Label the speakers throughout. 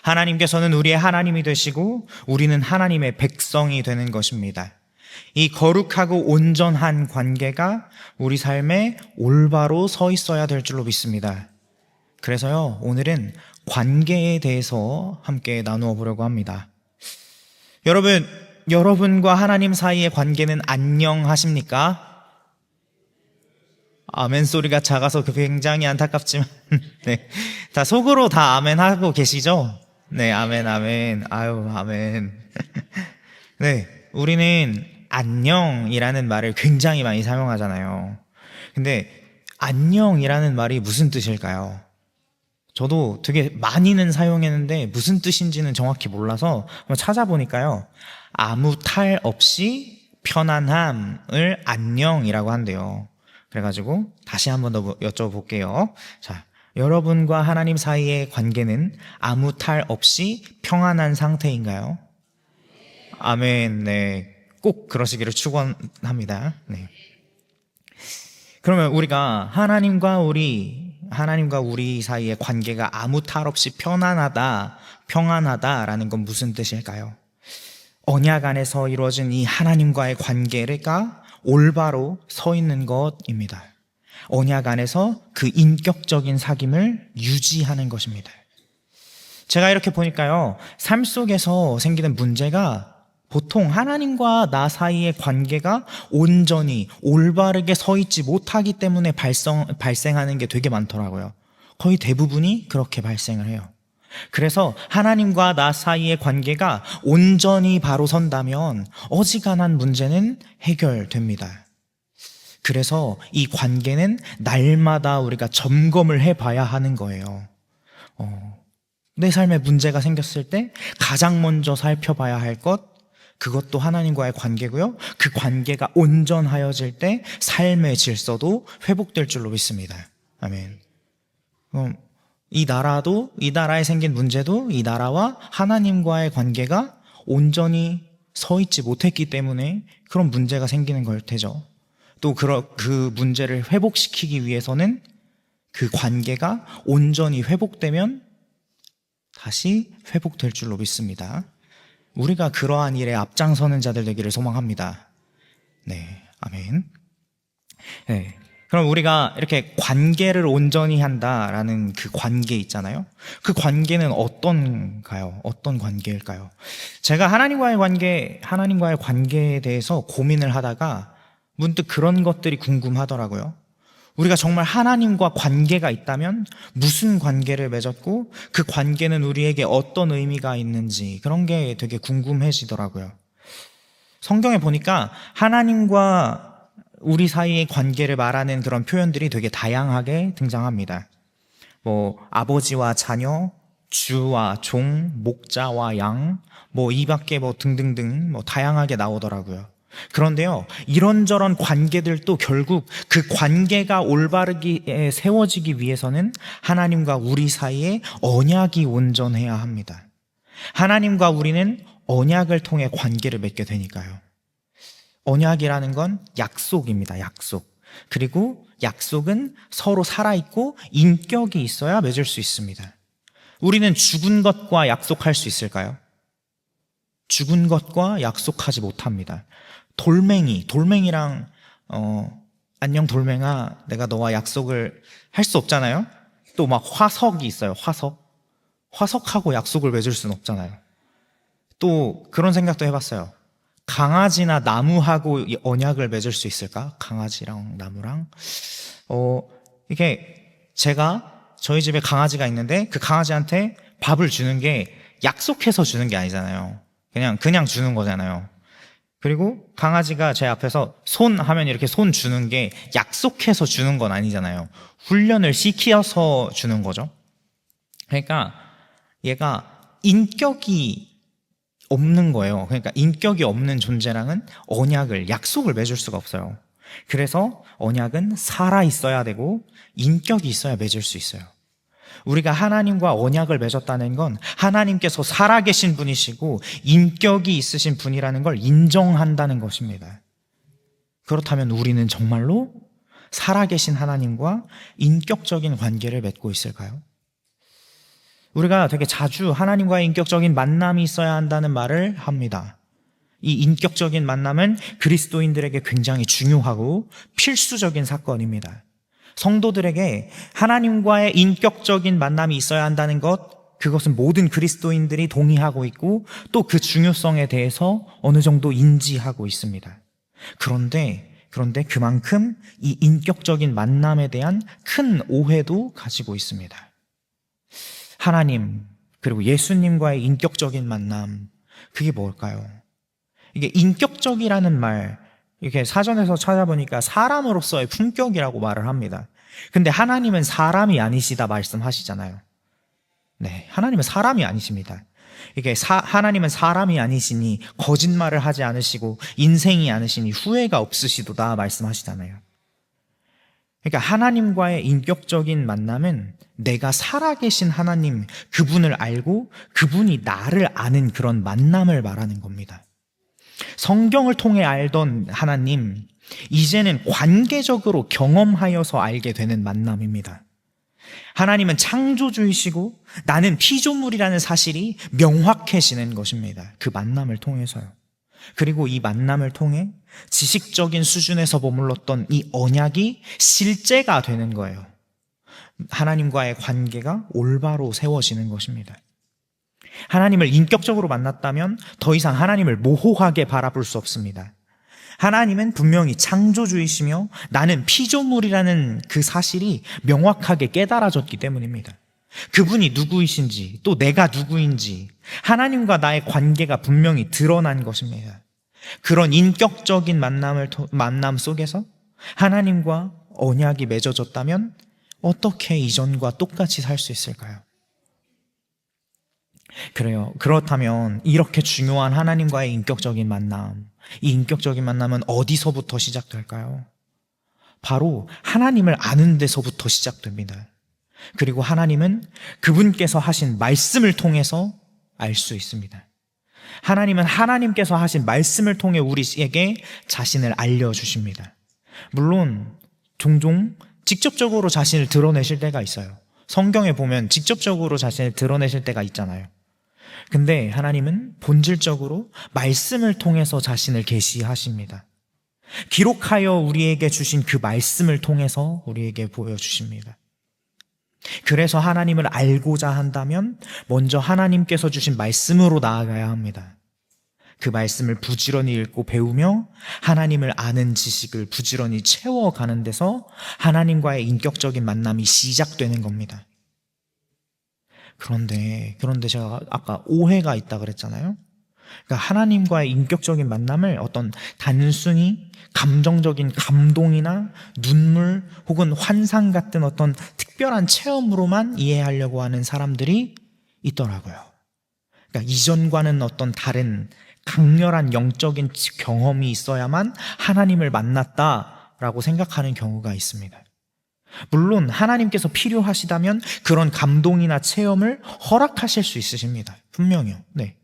Speaker 1: 하나님께서는 우리의 하나님이 되시고 우리는 하나님의 백성이 되는 것입니다. 이 거룩하고 온전한 관계가 우리 삶에 올바로 서 있어야 될 줄로 믿습니다. 그래서요, 오늘은 관계에 대해서 함께 나누어 보려고 합니다. 여러분과 하나님 사이의 관계는 안녕하십니까? 아멘 소리가 작아서 굉장히 안타깝지만 네, 다 속으로 다 아멘 하고 계시죠? 네, 아멘, 아멘. 아유, 아멘. 네, 우리는 안녕이라는 말을 굉장히 많이 사용하잖아요. 근데 안녕이라는 말이 무슨 뜻일까요? 저도 되게 많이는 사용했는데 무슨 뜻인지는 정확히 몰라서 한번 찾아보니까요, 아무 탈 없이 편안함을 안녕이라고 한대요. 그래가지고 다시 한번 더 여쭤볼게요. 자, 여러분과 하나님 사이의 관계는 아무 탈 없이 평안한 상태인가요? 아멘. 네, 꼭 그러시기를 축원합니다. 네. 그러면 우리가 하나님과 우리 사이의 관계가 아무 탈 없이 평안하다라는 건 무슨 뜻일까요? 언약 안에서 이루어진 이 하나님과의 관계가 올바로 서 있는 것입니다. 언약 안에서 그 인격적인 사귐을 유지하는 것입니다. 제가 이렇게 보니까요, 삶 속에서 생기는 문제가 보통 하나님과 나 사이의 관계가 온전히 올바르게 서 있지 못하기 때문에 발생하는 게 되게 많더라고요. 거의 대부분이 그렇게 발생을 해요. 그래서 하나님과 나 사이의 관계가 온전히 바로 선다면 어지간한 문제는 해결됩니다. 그래서 이 관계는 날마다 우리가 점검을 해봐야 하는 거예요. 내 삶에 문제가 생겼을 때 가장 먼저 살펴봐야 할 그것도 하나님과의 관계고요. 그 관계가 온전하여질 때 삶의 질서도 회복될 줄로 믿습니다. 아멘. 이 나라에 생긴 문제도 이 나라와 하나님과의 관계가 온전히 서 있지 못했기 때문에 그런 문제가 생기는 걸 테죠. 또 그 문제를 회복시키기 위해서는 그 관계가 온전히 회복되면 다시 회복될 줄로 믿습니다. 우리가 그러한 일에 앞장서는 자들 되기를 소망합니다. 네, 아멘. 네. 그럼 우리가 이렇게 관계를 온전히 한다라는 그 관계 있잖아요. 그 관계는 어떤가요? 어떤 관계일까요? 제가 하나님과의 관계에 대해서 고민을 하다가 문득 그런 것들이 궁금하더라고요. 우리가 정말 하나님과 관계가 있다면 무슨 관계를 맺었고 그 관계는 우리에게 어떤 의미가 있는지 그런 게 되게 궁금해지더라고요. 성경에 보니까 하나님과 우리 사이의 관계를 말하는 그런 표현들이 되게 다양하게 등장합니다. 아버지와 자녀, 주와 종, 목자와 양, 이 밖에 등등등 다양하게 나오더라고요. 그런데요, 이런저런 관계들도 결국 그 관계가 올바르게 세워지기 위해서는 하나님과 우리 사이에 언약이 온전해야 합니다. 하나님과 우리는 언약을 통해 관계를 맺게 되니까요. 언약이라는 건 약속입니다. 약속. 그리고 약속은 서로 살아있고 인격이 있어야 맺을 수 있습니다. 우리는 죽은 것과 약속할 수 있을까요? 죽은 것과 약속하지 못합니다. 돌멩이랑 안녕 돌멩아, 내가 너와 약속을 할 수 없잖아요. 또 화석이 있어요. 화석하고 약속을 맺을 수는 없잖아요. 또 그런 생각도 해봤어요. 강아지나 나무하고 언약을 맺을 수 있을까? 강아지랑 나무랑 이게 저희 집에 강아지가 있는데 그 강아지한테 밥을 주는 게 약속해서 주는 게 아니잖아요. 그냥 주는 거잖아요. 그리고 강아지가 제 앞에서 손 하면 이렇게 손 주는 게 약속해서 주는 건 아니잖아요. 훈련을 시켜서 주는 거죠. 그러니까 얘가 인격이 없는 거예요. 그러니까 인격이 없는 존재랑은 약속을 맺을 수가 없어요. 그래서 언약은 살아 있어야 되고 인격이 있어야 맺을 수 있어요. 우리가 하나님과 언약을 맺었다는 건 하나님께서 살아계신 분이시고 인격이 있으신 분이라는 걸 인정한다는 것입니다. 그렇다면 우리는 정말로 살아계신 하나님과 인격적인 관계를 맺고 있을까요? 우리가 되게 자주 하나님과의 인격적인 만남이 있어야 한다는 말을 합니다. 이 인격적인 만남은 그리스도인들에게 굉장히 중요하고 필수적인 사건입니다. 성도들에게 하나님과의 인격적인 만남이 있어야 한다는 것, 그것은 모든 그리스도인들이 동의하고 있고 또 그 중요성에 대해서 어느 정도 인지하고 있습니다. 그런데 그만큼 이 인격적인 만남에 대한 큰 오해도 가지고 있습니다. 하나님 그리고 예수님과의 인격적인 만남, 그게 뭘까요? 이게 인격적이라는 말, 이렇게 사전에서 찾아보니까 사람으로서의 품격이라고 말을 합니다. 근데 하나님은 사람이 아니시다 말씀하시잖아요. 네, 하나님은 사람이 아니십니다. 이게 하나님은 사람이 아니시니 거짓말을 하지 않으시고 인생이 아니시니 후회가 없으시도다 말씀하시잖아요. 그러니까 하나님과의 인격적인 만남은 내가 살아계신 하나님, 그분을 알고 그분이 나를 아는 그런 만남을 말하는 겁니다. 성경을 통해 알던 하나님, 이제는 관계적으로 경험하여서 알게 되는 만남입니다. 하나님은 창조주이시고 나는 피조물이라는 사실이 명확해지는 것입니다. 그 만남을 통해서요. 그리고 이 만남을 통해 지식적인 수준에서 머물렀던 이 언약이 실제가 되는 거예요. 하나님과의 관계가 올바로 세워지는 것입니다. 하나님을 인격적으로 만났다면 더 이상 하나님을 모호하게 바라볼 수 없습니다. 하나님은 분명히 창조주이시며 나는 피조물이라는 그 사실이 명확하게 깨달아졌기 때문입니다. 그분이 누구이신지 또 내가 누구인지 하나님과 나의 관계가 분명히 드러난 것입니다. 그런 인격적인 만남 속에서 하나님과 언약이 맺어졌다면 어떻게 이전과 똑같이 살 수 있을까요? 그래요. 그렇다면 이렇게 중요한 하나님과의 인격적인 만남, 이 인격적인 만남은 어디서부터 시작될까요? 바로 하나님을 아는 데서부터 시작됩니다. 그리고 하나님은 그분께서 하신 말씀을 통해서 알 수 있습니다. 하나님은 하나님께서 하신 말씀을 통해 우리에게 자신을 알려주십니다. 물론 종종 직접적으로 자신을 드러내실 때가 있어요. 성경에 보면 직접적으로 자신을 드러내실 때가 있잖아요. 근데 하나님은 본질적으로 말씀을 통해서 자신을 계시하십니다. 기록하여 우리에게 주신 그 말씀을 통해서 우리에게 보여주십니다. 그래서 하나님을 알고자 한다면 먼저 하나님께서 주신 말씀으로 나아가야 합니다. 그 말씀을 부지런히 읽고 배우며 하나님을 아는 지식을 부지런히 채워가는 데서 하나님과의 인격적인 만남이 시작되는 겁니다. 그런데 제가 아까 오해가 있다 그랬잖아요. 그러니까 하나님과의 인격적인 만남을 어떤 단순히 감정적인 감동이나 눈물 혹은 환상 같은 어떤 특별한 체험으로만 이해하려고 하는 사람들이 있더라고요. 그러니까 이전과는 어떤 다른 강렬한 영적인 경험이 있어야만 하나님을 만났다라고 생각하는 경우가 있습니다. 물론 하나님께서 필요하시다면 그런 감동이나 체험을 허락하실 수 있으십니다. 분명히요. 네.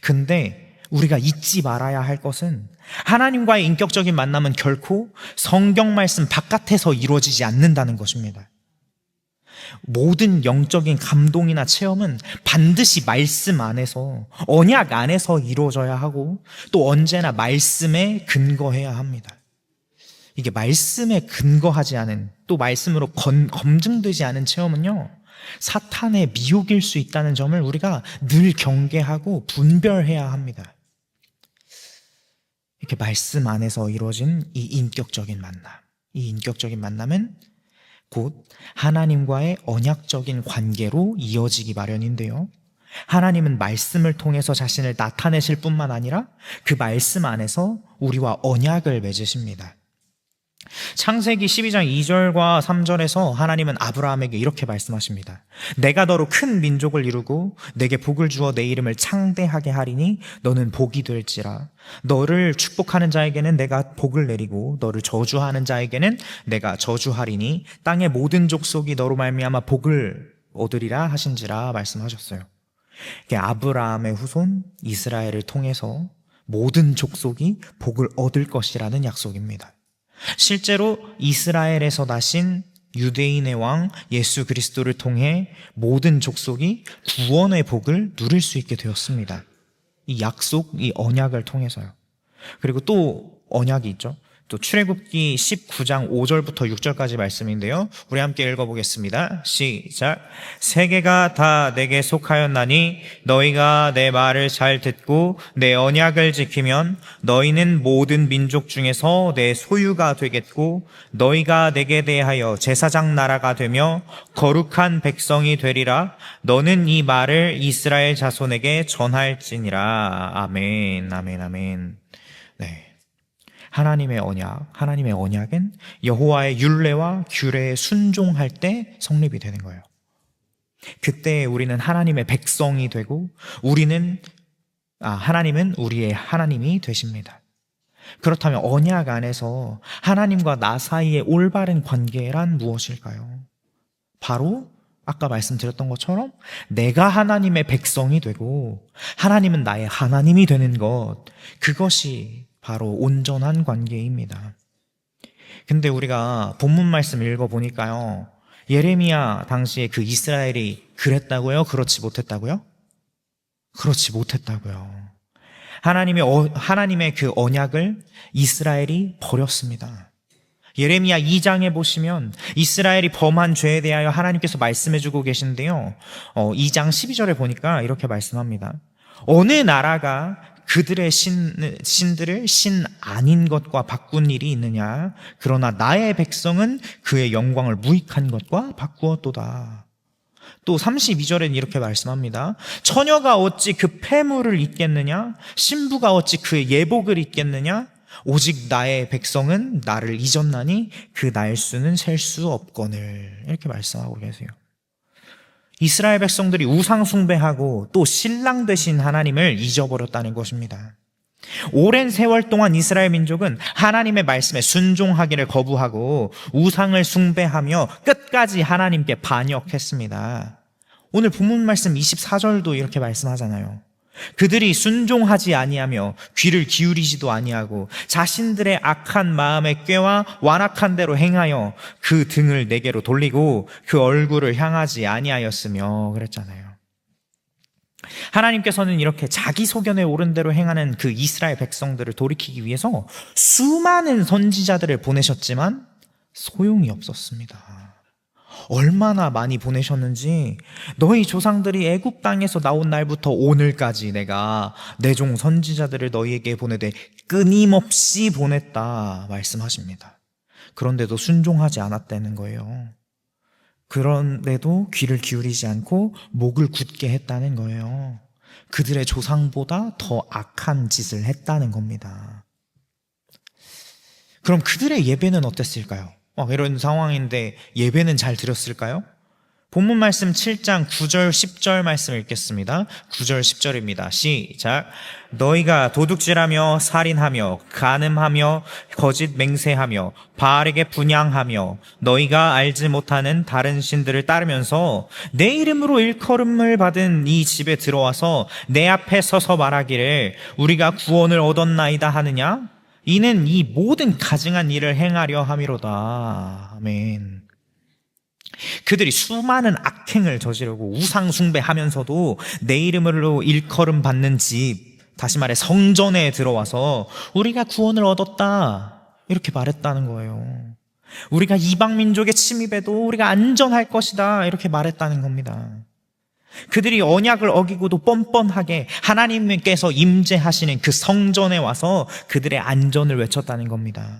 Speaker 1: 근데 우리가 잊지 말아야 할 것은 하나님과의 인격적인 만남은 결코 성경 말씀 바깥에서 이루어지지 않는다는 것입니다. 모든 영적인 감동이나 체험은 반드시 말씀 안에서, 언약 안에서 이루어져야 하고 또 언제나 말씀에 근거해야 합니다. 이게 말씀에 근거하지 않은, 또 말씀으로 검증되지 않은 체험은요, 사탄의 미혹일 수 있다는 점을 우리가 늘 경계하고 분별해야 합니다. 이렇게 말씀 안에서 이루어진 이 인격적인 만남, 이 인격적인 만남은 곧 하나님과의 언약적인 관계로 이어지기 마련인데요, 하나님은 말씀을 통해서 자신을 나타내실 뿐만 아니라 그 말씀 안에서 우리와 언약을 맺으십니다. 창세기 12장 2절과 3절에서 하나님은 아브라함에게 이렇게 말씀하십니다. 내가 너로 큰 민족을 이루고 내게 복을 주어 내 이름을 창대하게 하리니 너는 복이 될지라. 너를 축복하는 자에게는 내가 복을 내리고 너를 저주하는 자에게는 내가 저주하리니 땅의 모든 족속이 너로 말미암아 복을 얻으리라 하신지라 말씀하셨어요. 아브라함의 후손 이스라엘을 통해서 모든 족속이 복을 얻을 것이라는 약속입니다. 실제로 이스라엘에서 나신 유대인의 왕 예수 그리스도를 통해 모든 족속이 구원의 복을 누릴 수 있게 되었습니다. 이 약속, 이 언약을 통해서요. 그리고 또 언약이 있죠. 또 출애굽기 19장 5절부터 6절까지 말씀인데요. 우리 함께 읽어보겠습니다. 시작. 세계가 다 내게 속하였나니 너희가 내 말을 잘 듣고 내 언약을 지키면 너희는 모든 민족 중에서 내 소유가 되겠고 너희가 내게 대하여 제사장 나라가 되며 거룩한 백성이 되리라. 너는 이 말을 이스라엘 자손에게 전할지니라. 아멘, 아멘, 아멘. 네. 하나님의 언약은 여호와의 율례와 규례에 순종할 때 성립이 되는 거예요. 그때 우리는 하나님의 백성이 되고 하나님은 우리의 하나님이 되십니다. 그렇다면 언약 안에서 하나님과 나 사이의 올바른 관계란 무엇일까요? 바로 아까 말씀드렸던 것처럼 내가 하나님의 백성이 되고 하나님은 나의 하나님이 되는 것, 그것이 바로 온전한 관계입니다. 근데 우리가 본문 말씀 읽어보니까요, 예레미야 당시에 그 이스라엘이 그랬다고요? 그렇지 못했다고요? 그렇지 못했다고요. 하나님의 그 언약을 이스라엘이 버렸습니다. 예레미야 2장에 보시면 이스라엘이 범한 죄에 대하여 하나님께서 말씀해주고 계신데요, 2장 12절에 보니까 이렇게 말씀합니다. 어느 나라가 그들의 신들을 신 아닌 것과 바꾼 일이 있느냐? 그러나 나의 백성은 그의 영광을 무익한 것과 바꾸었도다. 또 32절엔 이렇게 말씀합니다. 처녀가 어찌 그 폐물을 잊겠느냐? 신부가 어찌 그의 예복을 잊겠느냐? 오직 나의 백성은 나를 잊었나니 그 날수는 셀 수 없거늘. 이렇게 말씀하고 계세요. 이스라엘 백성들이 우상 숭배하고 또 신랑 되신 하나님을 잊어버렸다는 것입니다. 오랜 세월 동안 이스라엘 민족은 하나님의 말씀에 순종하기를 거부하고 우상을 숭배하며 끝까지 하나님께 반역했습니다. 오늘 본문 말씀 24절도 이렇게 말씀하잖아요. 그들이 순종하지 아니하며 귀를 기울이지도 아니하고 자신들의 악한 마음의 꾀와 완악한 대로 행하여 그 등을 내게로 돌리고 그 얼굴을 향하지 아니하였으며 그랬잖아요. 하나님께서는 이렇게 자기 소견에 옳은 대로 행하는 그 이스라엘 백성들을 돌이키기 위해서 수많은 선지자들을 보내셨지만 소용이 없었습니다. 얼마나 많이 보내셨는지, 너희 조상들이 애굽 땅에서 나온 날부터 오늘까지 내가 내 종 선지자들을 너희에게 보내되 끊임없이 보냈다 말씀하십니다. 그런데도 순종하지 않았다는 거예요. 그런데도 귀를 기울이지 않고 목을 굳게 했다는 거예요. 그들의 조상보다 더 악한 짓을 했다는 겁니다. 그럼 그들의 예배는 어땠을까요? 이런 상황인데 예배는 잘 드렸을까요? 본문 말씀 7장 9절 10절 말씀 읽겠습니다. 9절 10절입니다. 시작. 너희가 도둑질하며 살인하며 간음하며 거짓 맹세하며 바알에게 분향하며 너희가 알지 못하는 다른 신들을 따르면서 내 이름으로 일컬음을 받은 이 집에 들어와서 내 앞에 서서 말하기를 우리가 구원을 얻었나이다 하느냐? 이는 이 모든 가증한 일을 행하려 함이로다. 아멘. 그들이 수많은 악행을 저지르고 우상 숭배하면서도 내 이름으로 일컬음 받는 집, 다시 말해 성전에 들어와서 우리가 구원을 얻었다 이렇게 말했다는 거예요. 우리가 이방 민족의 침입에도 우리가 안전할 것이다 이렇게 말했다는 겁니다. 그들이 언약을 어기고도 뻔뻔하게 하나님께서 임재하시는 그 성전에 와서 그들의 안전을 외쳤다는 겁니다.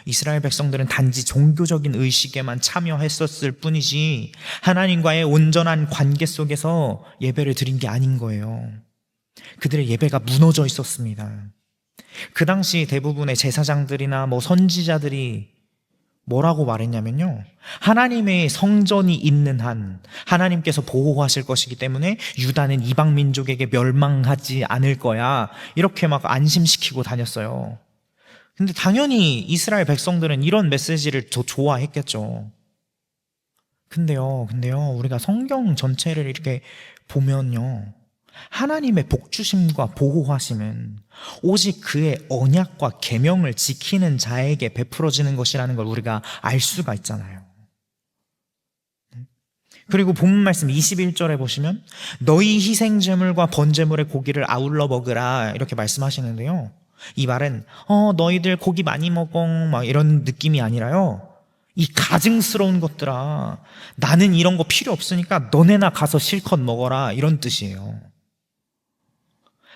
Speaker 1: 이스라엘 백성들은 단지 종교적인 의식에만 참여했었을 뿐이지 하나님과의 온전한 관계 속에서 예배를 드린 게 아닌 거예요. 그들의 예배가 무너져 있었습니다. 그 당시 대부분의 제사장들이나 선지자들이 뭐라고 말했냐면요, 하나님의 성전이 있는 한 하나님께서 보호하실 것이기 때문에 유다는 이방 민족에게 멸망하지 않을 거야 이렇게 막 안심시키고 다녔어요. 근데 당연히 이스라엘 백성들은 이런 메시지를 더 좋아했겠죠. 근데요 우리가 성경 전체를 이렇게 보면요, 하나님의 복주심과 보호하심은 오직 그의 언약과 계명을 지키는 자에게 베풀어지는 것이라는 걸 우리가 알 수가 있잖아요. 그리고 본문 말씀 21절에 보시면 너희 희생제물과 번제물의 고기를 아울러 먹으라 이렇게 말씀하시는데요. 이 말은 너희들 고기 많이 먹어 막 이런 느낌이 아니라요. 이 가증스러운 것들아, 나는 이런 거 필요 없으니까 너네나 가서 실컷 먹어라 이런 뜻이에요.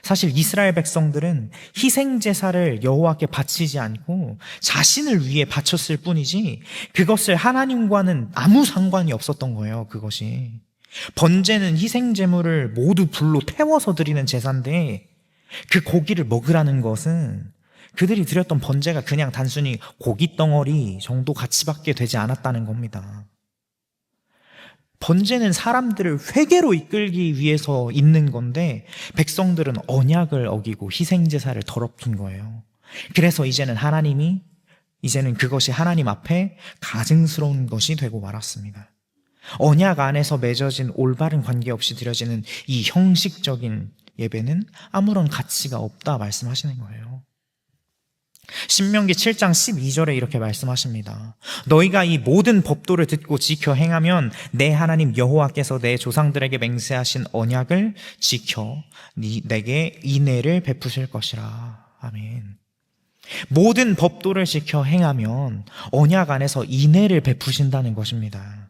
Speaker 1: 사실 이스라엘 백성들은 희생제사를 여호와께 바치지 않고 자신을 위해 바쳤을 뿐이지 그것을 하나님과는 아무 상관이 없었던 거예요. 그것이 번제는 희생제물을 모두 불로 태워서 드리는 제사인데 그 고기를 먹으라는 것은 그들이 드렸던 번제가 그냥 단순히 고기 덩어리 정도 가치밖에 되지 않았다는 겁니다. 번제는 사람들을 회개로 이끌기 위해서 있는 건데 백성들은 언약을 어기고 희생제사를 더럽힌 거예요. 그래서 이제는 그것이 하나님 앞에 가증스러운 것이 되고 말았습니다. 언약 안에서 맺어진 올바른 관계없이 드려지는 이 형식적인 예배는 아무런 가치가 없다 말씀하시는 거예요. 신명기 7장 12절에 이렇게 말씀하십니다. 너희가 이 모든 법도를 듣고 지켜 행하면 내 하나님 여호와께서 내 조상들에게 맹세하신 언약을 지켜 내게 인애를 베푸실 것이라. 아멘. 모든 법도를 지켜 행하면 언약 안에서 인애를 베푸신다는 것입니다.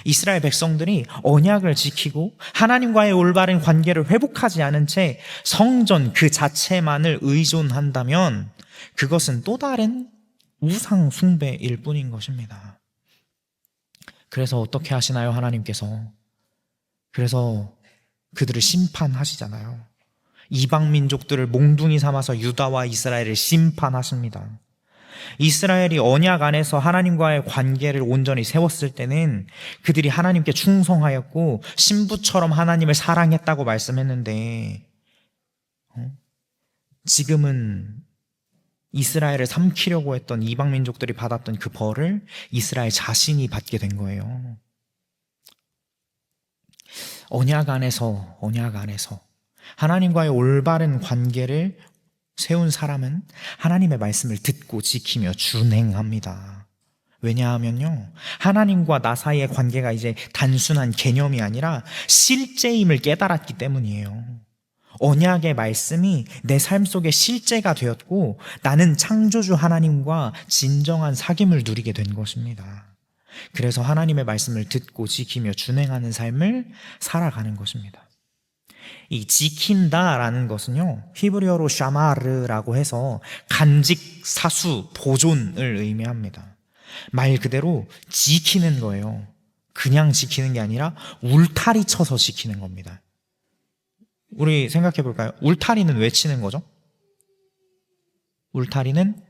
Speaker 1: 이스라엘 백성들이 언약을 지키고 하나님과의 올바른 관계를 회복하지 않은 채 성전 그 자체만을 의존한다면 그것은 또 다른 우상 숭배일 뿐인 것입니다. 그래서 어떻게 하시나요? 하나님께서 그래서 그들을 심판하시잖아요. 이방 민족들을 몽둥이 삼아서 유다와 이스라엘을 심판하십니다. 이스라엘이 언약 안에서 하나님과의 관계를 온전히 세웠을 때는 그들이 하나님께 충성하였고 신부처럼 하나님을 사랑했다고 말씀했는데 지금은 이스라엘을 삼키려고 했던 이방 민족들이 받았던 그 벌을 이스라엘 자신이 받게 된 거예요. 언약 안에서 하나님과의 올바른 관계를 세운 사람은 하나님의 말씀을 듣고 지키며 준행합니다. 왜냐하면요, 하나님과 나 사이의 관계가 이제 단순한 개념이 아니라 실제임을 깨달았기 때문이에요. 언약의 말씀이 내 삶 속에 실제가 되었고 나는 창조주 하나님과 진정한 사귐을 누리게 된 것입니다. 그래서 하나님의 말씀을 듣고 지키며 준행하는 삶을 살아가는 것입니다. 이 지킨다라는 것은요, 히브리어로 샤마르라고 해서 간직, 사수, 보존을 의미합니다. 말 그대로 지키는 거예요. 그냥 지키는 게 아니라 울타리 쳐서 지키는 겁니다. 우리 생각해 볼까요? 울타리는 왜 치는 거죠? 울타리는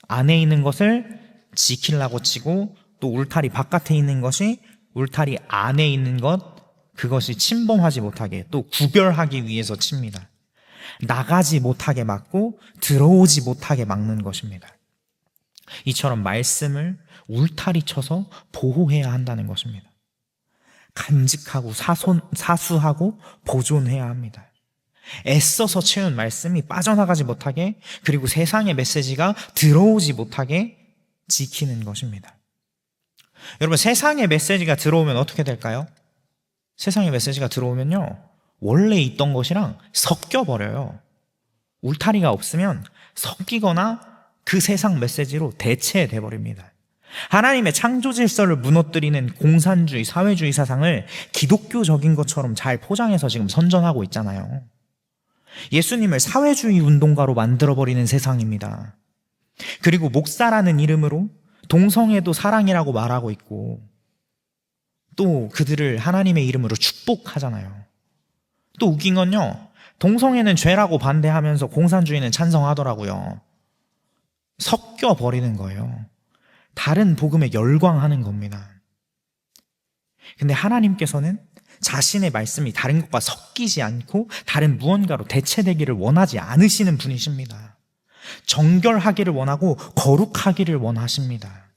Speaker 1: 안에 있는 것을 지키려고 치고 또 울타리 바깥에 있는 것이 울타리 안에 있는 것, 그것이 침범하지 못하게 또 구별하기 위해서 칩니다. 나가지 못하게 막고 들어오지 못하게 막는 것입니다. 이처럼 말씀을 울타리 쳐서 보호해야 한다는 것입니다. 간직하고 사수하고 보존해야 합니다. 애써서 채운 말씀이 빠져나가지 못하게, 그리고 세상의 메시지가 들어오지 못하게 지키는 것입니다. 여러분, 세상의 메시지가 들어오면 어떻게 될까요? 세상의 메시지가 들어오면요, 원래 있던 것이랑 섞여버려요. 울타리가 없으면 섞이거나 그 세상 메시지로 대체돼 버립니다. 하나님의 창조 질서를 무너뜨리는 공산주의, 사회주의 사상을 기독교적인 것처럼 잘 포장해서 지금 선전하고 있잖아요. 예수님을 사회주의 운동가로 만들어버리는 세상입니다. 그리고 목사라는 이름으로 동성애도 사랑이라고 말하고 있고 또 그들을 하나님의 이름으로 축복하잖아요. 또 웃긴 건요, 동성애는 죄라고 반대하면서 공산주의는 찬성하더라고요. 섞여버리는 거예요. 다른 복음에 열광하는 겁니다. 근데 하나님께서는 자신의 말씀이 다른 것과 섞이지 않고 다른 무언가로 대체되기를 원하지 않으시는 분이십니다. 정결하기를 원하고 거룩하기를 원하십니다.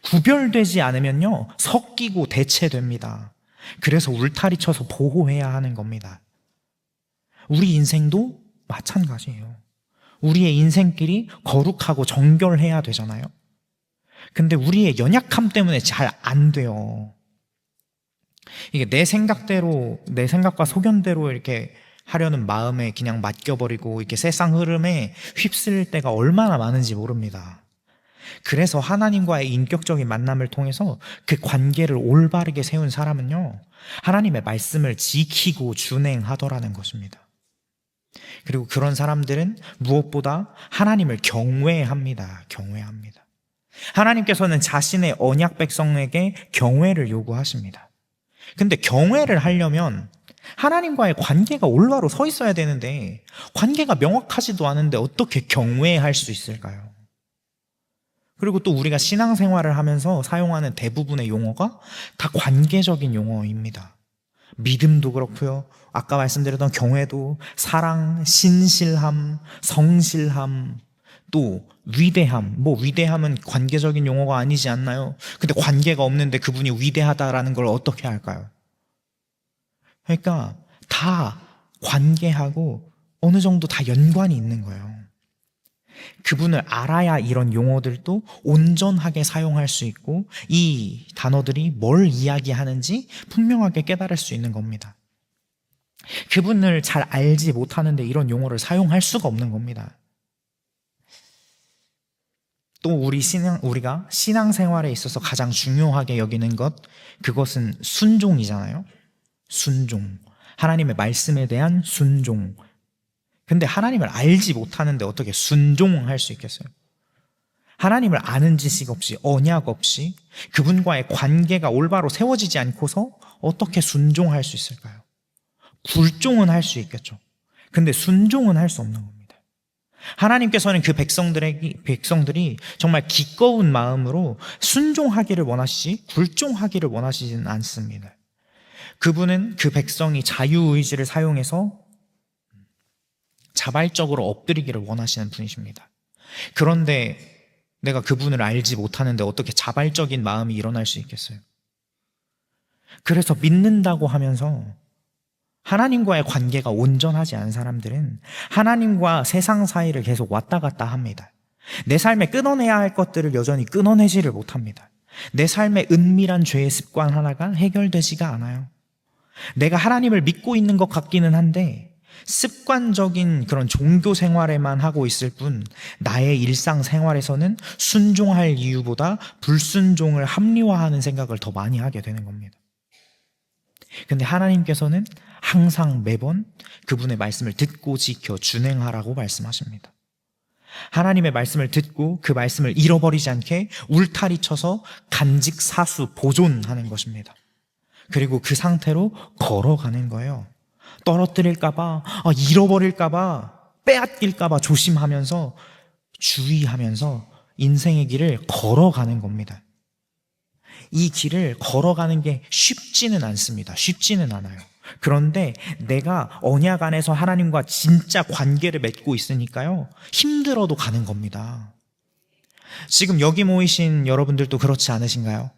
Speaker 1: 구별되지 않으면요, 섞이고 대체됩니다. 그래서 울타리 쳐서 보호해야 하는 겁니다. 우리 인생도 마찬가지예요. 우리의 인생길이 거룩하고 정결해야 되잖아요. 근데 우리의 연약함 때문에 잘 안 돼요. 이게 내 생각대로, 내 생각과 소견대로 이렇게 하려는 마음에 그냥 맡겨버리고 이렇게 세상 흐름에 휩쓸릴 때가 얼마나 많은지 모릅니다. 그래서 하나님과의 인격적인 만남을 통해서 그 관계를 올바르게 세운 사람은요, 하나님의 말씀을 지키고 준행하더라는 것입니다. 그리고 그런 사람들은 무엇보다 하나님을 경외합니다. 경외합니다. 하나님께서는 자신의 언약 백성에게 경외를 요구하십니다. 근데 경외를 하려면 하나님과의 관계가 올바로 서 있어야 되는데 관계가 명확하지도 않은데 어떻게 경외할 수 있을까요? 그리고 또 우리가 신앙생활을 하면서 사용하는 대부분의 용어가 다 관계적인 용어입니다. 믿음도 그렇고요. 아까 말씀드렸던 경외도 사랑, 신실함, 성실함, 또 위대함. 위대함은 관계적인 용어가 아니지 않나요? 근데 관계가 없는데 그분이 위대하다라는 걸 어떻게 할까요? 그러니까 다 관계하고 어느 정도 다 연관이 있는 거예요. 그분을 알아야 이런 용어들도 온전하게 사용할 수 있고 이 단어들이 뭘 이야기하는지 분명하게 깨달을 수 있는 겁니다. 그분을 잘 알지 못하는데 이런 용어를 사용할 수가 없는 겁니다. 또 우리가 신앙생활에 있어서 가장 중요하게 여기는 그것은 순종이잖아요. 순종. 하나님의 말씀에 대한 순종. 근데 하나님을 알지 못하는데 어떻게 순종할 수 있겠어요? 하나님을 아는 지식 없이, 언약 없이, 그분과의 관계가 올바로 세워지지 않고서 어떻게 순종할 수 있을까요? 굴종은 할 수 있겠죠. 근데 순종은 할 수 없는 겁니다. 하나님께서는 그 백성들이 정말 기꺼운 마음으로 순종하기를 원하시지 굴종하기를 원하시지는 않습니다. 그분은 그 백성이 자유의지를 사용해서 자발적으로 엎드리기를 원하시는 분이십니다. 그런데 내가 그분을 알지 못하는데 어떻게 자발적인 마음이 일어날 수 있겠어요? 그래서 믿는다고 하면서 하나님과의 관계가 온전하지 않은 사람들은 하나님과 세상 사이를 계속 왔다 갔다 합니다. 내 삶에 끊어내야 할 것들을 여전히 끊어내지를 못합니다. 내 삶의 은밀한 죄의 습관 하나가 해결되지가 않아요. 내가 하나님을 믿고 있는 것 같기는 한데 습관적인 그런 종교 생활에만 하고 있을 뿐 나의 일상 생활에서는 순종할 이유보다 불순종을 합리화하는 생각을 더 많이 하게 되는 겁니다. 근데 하나님께서는 항상 매번 그분의 말씀을 듣고 지켜 준행하라고 말씀하십니다. 하나님의 말씀을 듣고 그 말씀을 잃어버리지 않게 울타리 쳐서 간직 사수 보존하는 것입니다. 그리고 그 상태로 걸어가는 거예요. 떨어뜨릴까봐, 잃어버릴까봐, 빼앗길까봐 조심하면서 주의하면서 인생의 길을 걸어가는 겁니다. 이 길을 걸어가는 게 쉽지는 않습니다. 쉽지는 않아요. 그런데 내가 언약 안에서 하나님과 진짜 관계를 맺고 있으니까요, 힘들어도 가는 겁니다. 지금 여기 모이신 여러분들도 그렇지 않으신가요?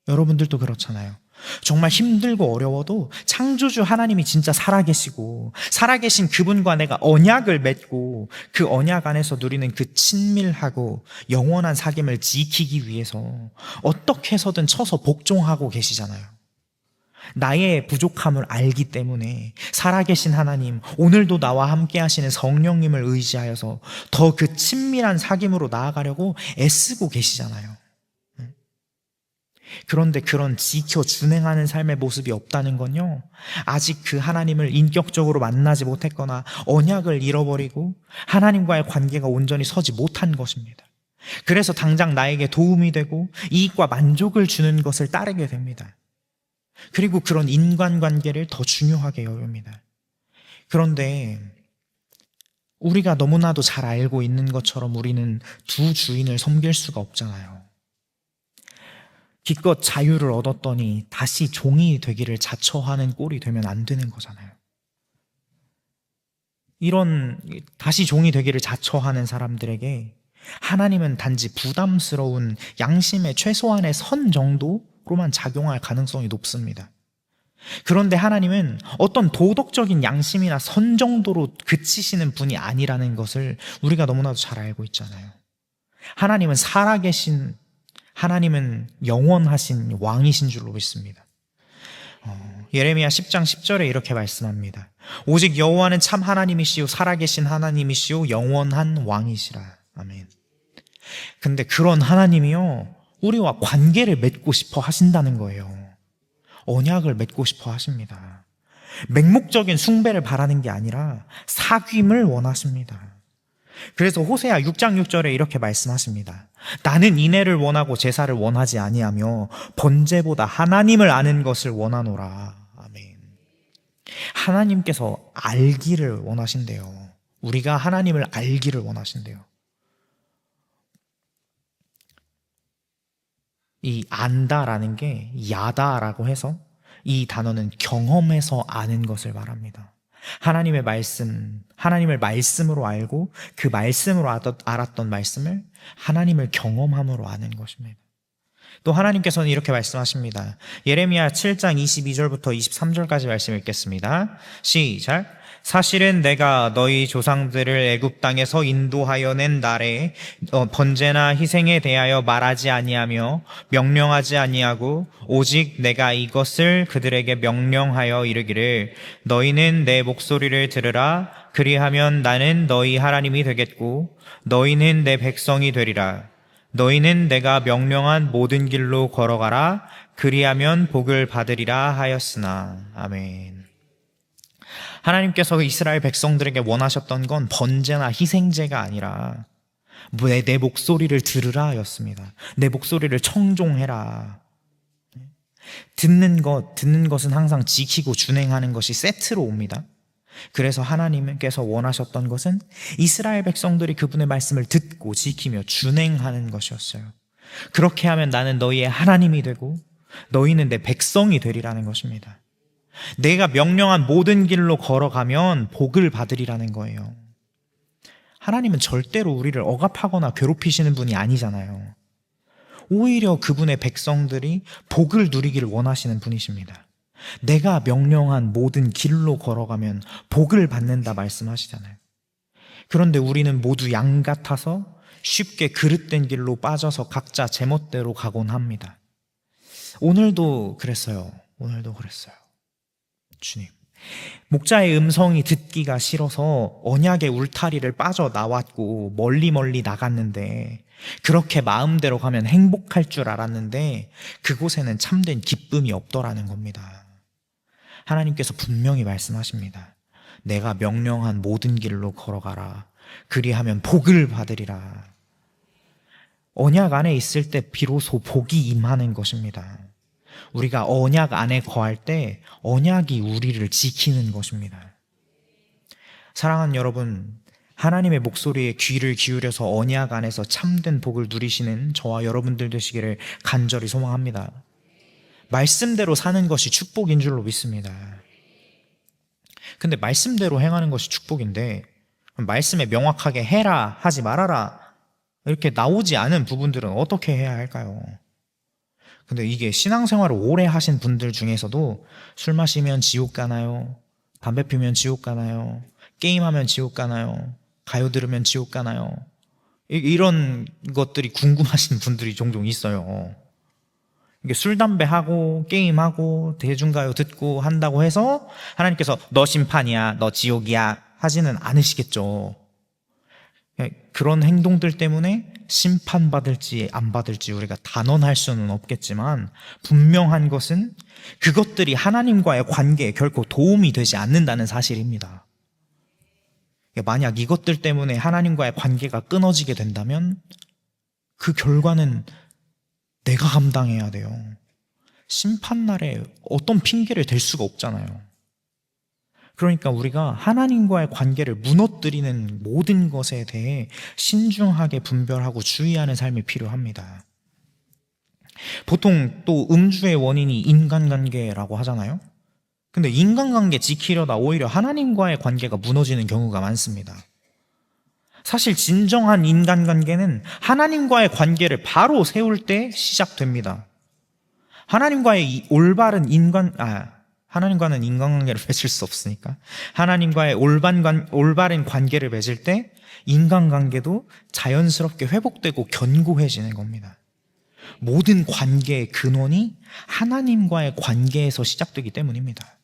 Speaker 1: 여러분들도 그렇잖아요. 정말 힘들고 어려워도 창조주 하나님이 진짜 살아계시고 살아계신 그분과 내가 언약을 맺고 그 언약 안에서 누리는 그 친밀하고 영원한 사귐을 지키기 위해서 어떻게 해서든 쳐서 복종하고 계시잖아요. 나의 부족함을 알기 때문에 살아계신 하나님, 오늘도 나와 함께 하시는 성령님을 의지하여서 더 그 친밀한 사귐으로 나아가려고 애쓰고 계시잖아요. 그런데 그런 지켜 준행하는 삶의 모습이 없다는 건요, 아직 그 하나님을 인격적으로 만나지 못했거나 언약을 잃어버리고 하나님과의 관계가 온전히 서지 못한 것입니다. 그래서 당장 나에게 도움이 되고 이익과 만족을 주는 것을 따르게 됩니다. 그리고 그런 인간관계를 더 중요하게 여깁니다. 그런데 우리가 너무나도 잘 알고 있는 것처럼 우리는 두 주인을 섬길 수가 없잖아요. 기껏 자유를 얻었더니 다시 종이 되기를 자처하는 꼴이 되면 안 되는 거잖아요. 이런 다시 종이 되기를 자처하는 사람들에게 하나님은 단지 부담스러운 양심의 최소한의 선 정도로만 작용할 가능성이 높습니다. 그런데 하나님은 어떤 도덕적인 양심이나 선 정도로 그치시는 분이 아니라는 것을 우리가 너무나도 잘 알고 있잖아요. 하나님은 영원하신 왕이신 줄로 믿습니다. 예레미야 10장 10절에 이렇게 말씀합니다. 오직 여호와는 참 하나님이시요 살아계신 하나님이시요 영원한 왕이시라. 아멘. 근데 그런 하나님이요, 우리와 관계를 맺고 싶어 하신다는 거예요. 언약을 맺고 싶어 하십니다. 맹목적인 숭배를 바라는 게 아니라 사귐을 원하십니다. 그래서 호세아 6장 6절에 이렇게 말씀하십니다. 나는 인애를 원하고 제사를 원하지 아니하며 번제보다 하나님을 아는 것을 원하노라. 아멘. 하나님께서 알기를 원하신대요. 우리가 하나님을 알기를 원하신대요. 이 안다라는 게 야다라고 해서 이 단어는 경험해서 아는 것을 말합니다. 하나님의 말씀, 하나님을 말씀으로 알고 그 말씀으로 알았던 말씀을 하나님을 경험함으로 아는 것입니다. 또 하나님께서는 이렇게 말씀하십니다. 예레미야 7장 22절부터 23절까지 말씀 읽겠습니다. 시작. 사실은 내가 너희 조상들을 애굽 땅에서 인도하여 낸 날에 번제나 희생에 대하여 말하지 아니하며 명령하지 아니하고 오직 내가 이것을 그들에게 명령하여 이르기를 너희는 내 목소리를 들으라. 그리하면 나는 너희 하나님이 되겠고 너희는 내 백성이 되리라. 너희는 내가 명령한 모든 길로 걸어가라. 그리하면 복을 받으리라 하였으나. 아멘. 하나님께서 이스라엘 백성들에게 원하셨던 건 번제나 희생제가 아니라 내 목소리를 들으라 였습니다. 내 목소리를 청종해라. 듣는 것은 항상 지키고 준행하는 것이 세트로 옵니다. 그래서 하나님께서 원하셨던 것은 이스라엘 백성들이 그분의 말씀을 듣고 지키며 준행하는 것이었어요. 그렇게 하면 나는 너희의 하나님이 되고 너희는 내 백성이 되리라는 것입니다. 내가 명령한 모든 길로 걸어가면 복을 받으리라는 거예요. 하나님은 절대로 우리를 억압하거나 괴롭히시는 분이 아니잖아요. 오히려 그분의 백성들이 복을 누리기를 원하시는 분이십니다. 내가 명령한 모든 길로 걸어가면 복을 받는다 말씀하시잖아요. 그런데 우리는 모두 양 같아서 쉽게 그릇된 길로 빠져서 각자 제멋대로 가곤 합니다. 오늘도 그랬어요. 주님, 목자의 음성이 듣기가 싫어서 언약의 울타리를 빠져나왔고 멀리 나갔는데 그렇게 마음대로 가면 행복할 줄 알았는데 그곳에는 참된 기쁨이 없더라는 겁니다. 하나님께서 분명히 말씀하십니다. 내가 명령한 모든 길로 걸어가라. 그리하면 복을 받으리라. 언약 안에 있을 때 비로소 복이 임하는 것입니다. 우리가 언약 안에 거할 때 언약이 우리를 지키는 것입니다. 사랑하는 여러분, 하나님의 목소리에 귀를 기울여서 언약 안에서 참된 복을 누리시는 저와 여러분들 되시기를 간절히 소망합니다. 말씀대로 사는 것이 축복인 줄로 믿습니다. 근데 말씀대로 행하는 것이 축복인데 말씀에 명확하게 해라 하지 말아라 이렇게 나오지 않은 부분들은 어떻게 해야 할까요? 근데 이게 신앙생활을 오래 하신 분들 중에서도 술 마시면 지옥 가나요? 담배 피우면 지옥 가나요? 게임하면 지옥 가나요? 가요 들으면 지옥 가나요? 이런 것들이 궁금하신 분들이 종종 있어요. 이게 술, 담배 하고 게임하고 대중가요 듣고 한다고 해서 하나님께서 너 심판이야, 너 지옥이야 하지는 않으시겠죠. 그런 행동들 때문에 심판받을지 안 받을지 우리가 단언할 수는 없겠지만 분명한 것은 그것들이 하나님과의 관계에 결코 도움이 되지 않는다는 사실입니다. 만약 이것들 때문에 하나님과의 관계가 끊어지게 된다면 그 결과는 내가 감당해야 돼요. 심판날에 어떤 핑계를 댈 수가 없잖아요. 그러니까 우리가 하나님과의 관계를 무너뜨리는 모든 것에 대해 신중하게 분별하고 주의하는 삶이 필요합니다. 보통 또 음주의 원인이 인간관계라고 하잖아요. 근데 인간관계 지키려다 오히려 하나님과의 관계가 무너지는 경우가 많습니다. 사실 진정한 인간관계는 하나님과의 관계를 바로 세울 때 시작됩니다. 하나님과의 하나님과는 인간관계를 맺을 수 없으니까 하나님과의 올바른 관계를 맺을 때 인간관계도 자연스럽게 회복되고 견고해지는 겁니다. 모든 관계의 근원이 하나님과의 관계에서 시작되기 때문입니다.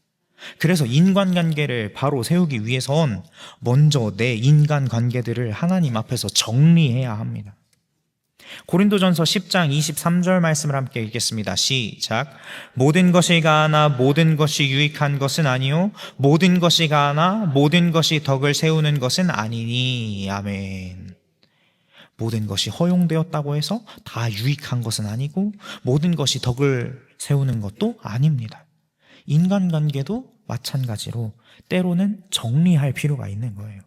Speaker 1: 그래서 인간관계를 바로 세우기 위해선 먼저 내 인간관계들을 하나님 앞에서 정리해야 합니다. 고린도전서 10장 23절 말씀을 함께 읽겠습니다. 시작. 모든 것이 가하나 모든 것이 유익한 것은 아니요 모든 것이 가하나 모든 것이 덕을 세우는 것은 아니니. 아멘. 모든 것이 허용되었다고 해서 다 유익한 것은 아니고 모든 것이 덕을 세우는 것도 아닙니다. 인간관계도 마찬가지로 때로는 정리할 필요가 있는 거예요.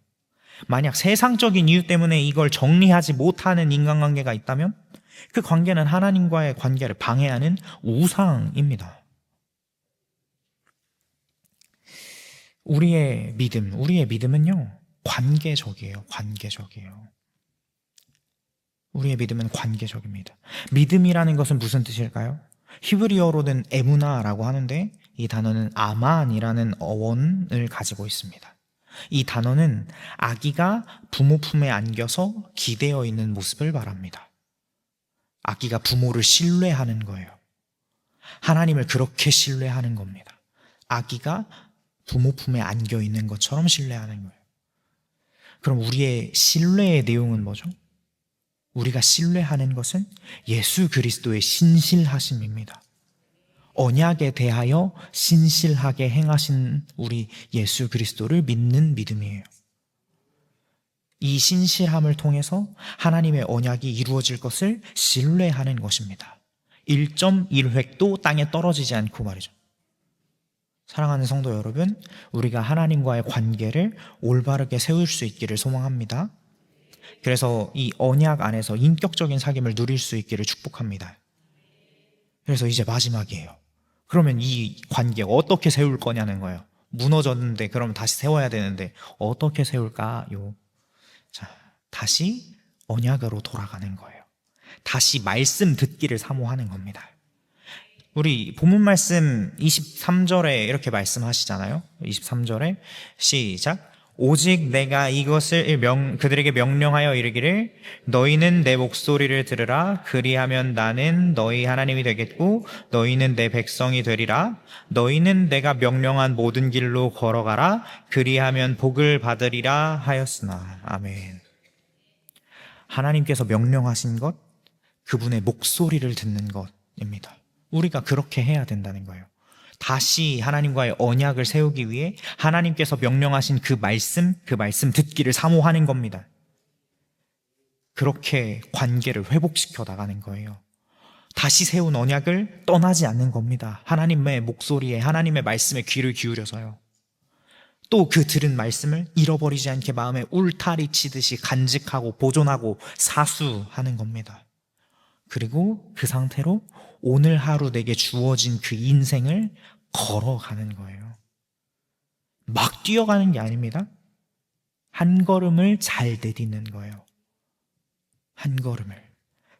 Speaker 1: 만약 세상적인 이유 때문에 이걸 정리하지 못하는 인간관계가 있다면 그 관계는 하나님과의 관계를 방해하는 우상입니다. 우리의 믿음은요, 관계적이에요. 우리의 믿음은 관계적입니다. 믿음이라는 것은 무슨 뜻일까요? 히브리어로는 에무나라고 하는데 이 단어는 아만이라는 어원을 가지고 있습니다. 이 단어는 아기가 부모 품에 안겨서 기대어 있는 모습을 말합니다. 아기가 부모를 신뢰하는 거예요. 하나님을 그렇게 신뢰하는 겁니다. 아기가 부모 품에 안겨 있는 것처럼 신뢰하는 거예요. 그럼 우리의 신뢰의 내용은 뭐죠? 우리가 신뢰하는 것은 예수 그리스도의 신실하심입니다. 언약에 대하여 신실하게 행하신 우리 예수 그리스도를 믿는 믿음이에요. 이 신실함을 통해서 하나님의 언약이 이루어질 것을 신뢰하는 것입니다. 1.1획도 땅에 떨어지지 않고 말이죠. 사랑하는 성도 여러분, 우리가 하나님과의 관계를 올바르게 세울 수 있기를 소망합니다. 그래서 이 언약 안에서 인격적인 사귐을 누릴 수 있기를 축복합니다. 그래서 이제 마지막이에요. 그러면 이 관계 어떻게 세울 거냐는 거예요. 무너졌는데 그럼 다시 세워야 되는데 어떻게 세울까요? 자, 다시 언약으로 돌아가는 거예요. 다시 말씀 듣기를 사모하는 겁니다. 우리 본문 말씀 23절에 이렇게 말씀하시잖아요. 23절에 시작. 오직 내가 이것을 그들에게 명령하여 이르기를 너희는 내 목소리를 들으라. 그리하면 나는 너희 하나님이 되겠고 너희는 내 백성이 되리라. 너희는 내가 명령한 모든 길로 걸어가라. 그리하면 복을 받으리라 하였으나. 아멘. 하나님께서 명령하신 것, 그분의 목소리를 듣는 것입니다. 우리가 그렇게 해야 된다는 거예요. 다시 하나님과의 언약을 세우기 위해 하나님께서 명령하신 그 말씀 듣기를 사모하는 겁니다. 그렇게 관계를 회복시켜 나가는 거예요. 다시 세운 언약을 떠나지 않는 겁니다. 하나님의 목소리에, 하나님의 말씀에 귀를 기울여서요. 또 그 들은 말씀을 잃어버리지 않게 마음에 울타리 치듯이 간직하고 보존하고 사수하는 겁니다. 그리고 그 상태로 오늘 하루 내게 주어진 그 인생을 걸어가는 거예요. 막 뛰어가는 게 아닙니다. 한 걸음을 잘 내딛는 거예요. 한 걸음을.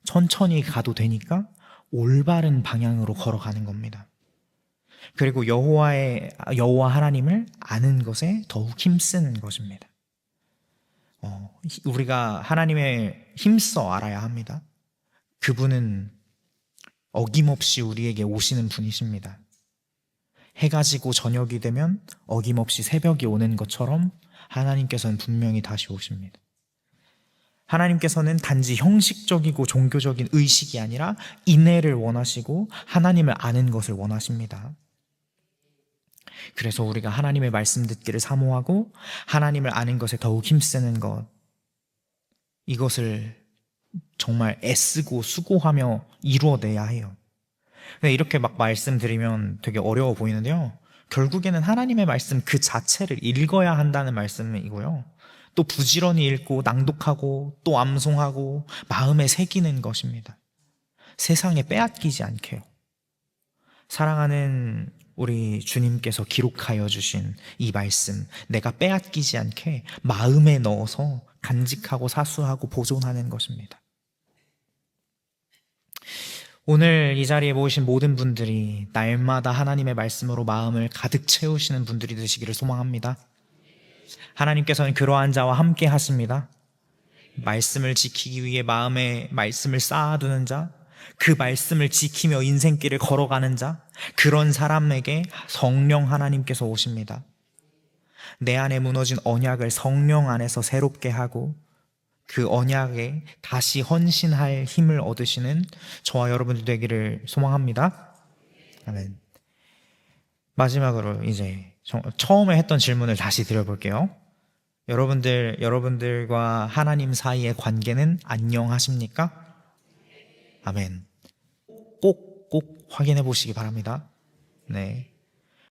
Speaker 1: 천천히 가도 되니까 올바른 방향으로 걸어가는 겁니다. 그리고 여호와 하나님을 아는 것에 더욱 힘쓰는 것입니다. 우리가 하나님의 힘써 알아야 합니다. 그분은 어김없이 우리에게 오시는 분이십니다. 해가 지고 저녁이 되면 어김없이 새벽이 오는 것처럼 하나님께서는 분명히 다시 오십니다. 하나님께서는 단지 형식적이고 종교적인 의식이 아니라 인애를 원하시고 하나님을 아는 것을 원하십니다. 그래서 우리가 하나님의 말씀 듣기를 사모하고 하나님을 아는 것에 더욱 힘쓰는 것, 이것을 정말 애쓰고 수고하며 이루어내야 해요. 근데 이렇게 막 말씀드리면 되게 어려워 보이는데요, 결국에는 하나님의 말씀 그 자체를 읽어야 한다는 말씀이고요, 또 부지런히 읽고 낭독하고 또 암송하고 마음에 새기는 것입니다. 세상에 빼앗기지 않게요. 사랑하는 우리 주님께서 기록하여 주신 이 말씀, 내가 빼앗기지 않게 마음에 넣어서 간직하고 사수하고 보존하는 것입니다. 오늘 이 자리에 모이신 모든 분들이 날마다 하나님의 말씀으로 마음을 가득 채우시는 분들이 되시기를 소망합니다. 하나님께서는 그러한 자와 함께 하십니다. 말씀을 지키기 위해 마음에 말씀을 쌓아두는 자, 그 말씀을 지키며 인생길을 걸어가는 자, 그런 사람에게 성령 하나님께서 오십니다. 내 안에 무너진 언약을 성령 안에서 새롭게 하고 그 언약에 다시 헌신할 힘을 얻으시는 저와 여러분들 되기를 소망합니다. 아멘. 마지막으로 이제 처음에 했던 질문을 다시 드려볼게요. 여러분들과 하나님 사이의 관계는 안녕하십니까? 아멘. 꼭 확인해 보시기 바랍니다. 네.